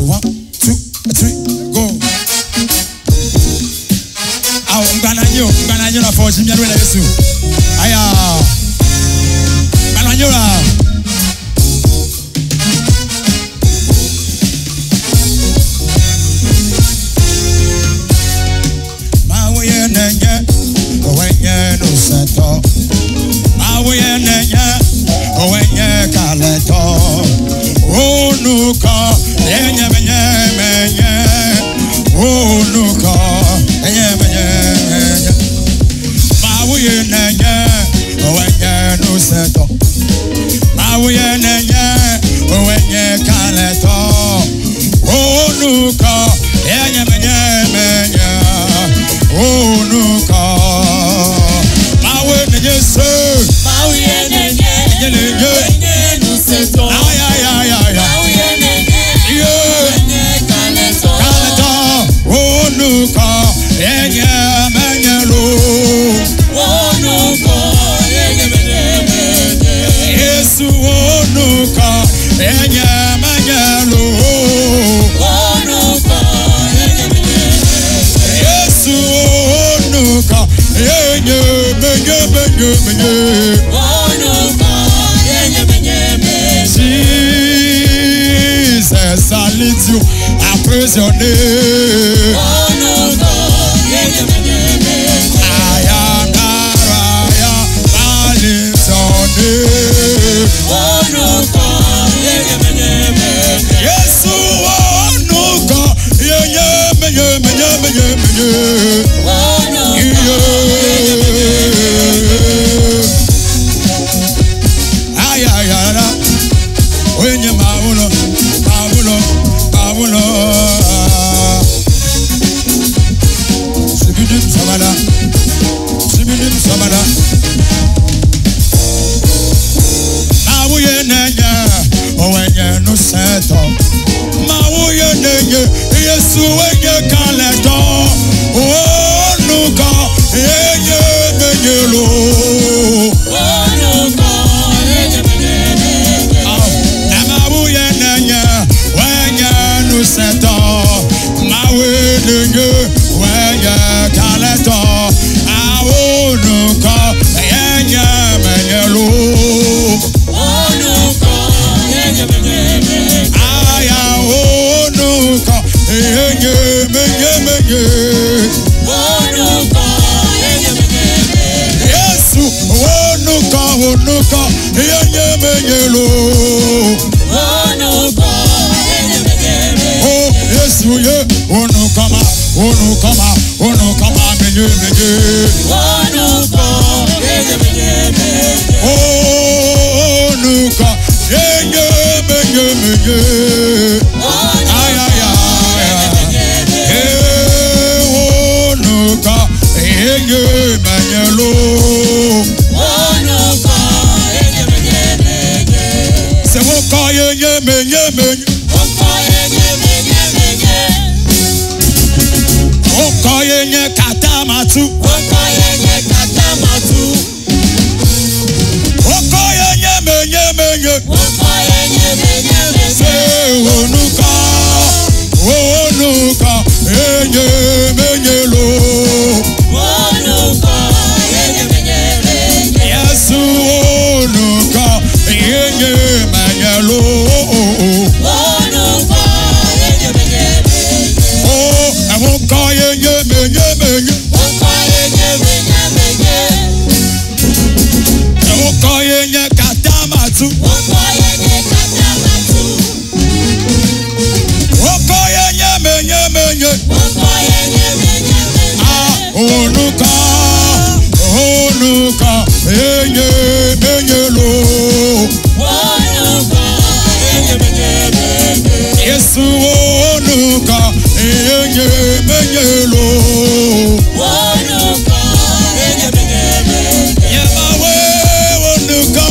1, 2, 3, go. Bananyo na for Jimmy and Yesu. Aya. Bananyo la. Mawe nenye, owenye no seto. Mawe nenye, owenye kaleto. Onuka, enye menye. Onuka, enye menye. Mawe nenye, owenye no seto. Mawe nenye, owenye kaleto. Onuka, enye menye. Onuka, mawe nenye se. Mawe nenye, owenye no seto. Onuka, enye menyelo. Onuka, enye menye. Yesu onuka, enye menyelo. Onuka, enye menye. Yesu onuka, enye menye. Onuka, enye menye. Jesus, I lift you, I praise your name. Onuka, enye menye. I am that I am, I lift your name. Onuka, enye menye. Yesu onuka, enye menye. Onuka, Ay, oyenye maulo. Sibidim sabada. Mawuye nenye, owenye no seto. Mawuye nenye, Yesu wenye kaleto. Onuka, enye menyelo. Onuka, enye menye. Mawuye nenye, wenye no seto. Mawuye nenye, wenye kaleto. Onuka, enye menyelo. Onuka, enye menye. Aya onuka, enye menye. Onuka, enye menye. Yesu onuka, enye menyelo. Onuka, enye menye. Oh, Yesu ye onuka ma menye. Onuka, enye menye. Onuka, enye menye. Aya. Onuka, enye menyelo. Onuka, enye menye. Se woka enye menye. Oka enye menye. Oka enye katamatu. Oka enye katamatu. Oka enye menye. Oka enye menye. Se onuka, enye menyelo. Onuka, enye menye. Yesu onuka, enye menyelo. Onuka, enye menye. Oh, oka enye menye. Oka enye menye. Oka enye katamatu. Oka enye katamatu. Oka enye menye. Oka enye menye. Onuka, enye menyelo. Onuka, enye menye. Yesu onuka, enye menyelo. Onuka, enye menye. Yemawe onuka,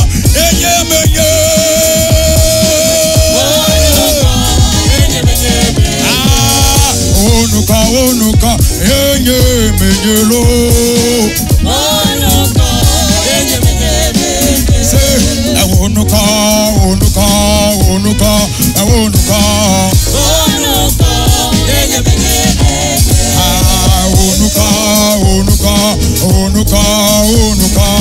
enye menye. Onuka, enye menye. Onuka, enye menyelo. Onuka, enye menye. Say, onuka. Onuka, unuka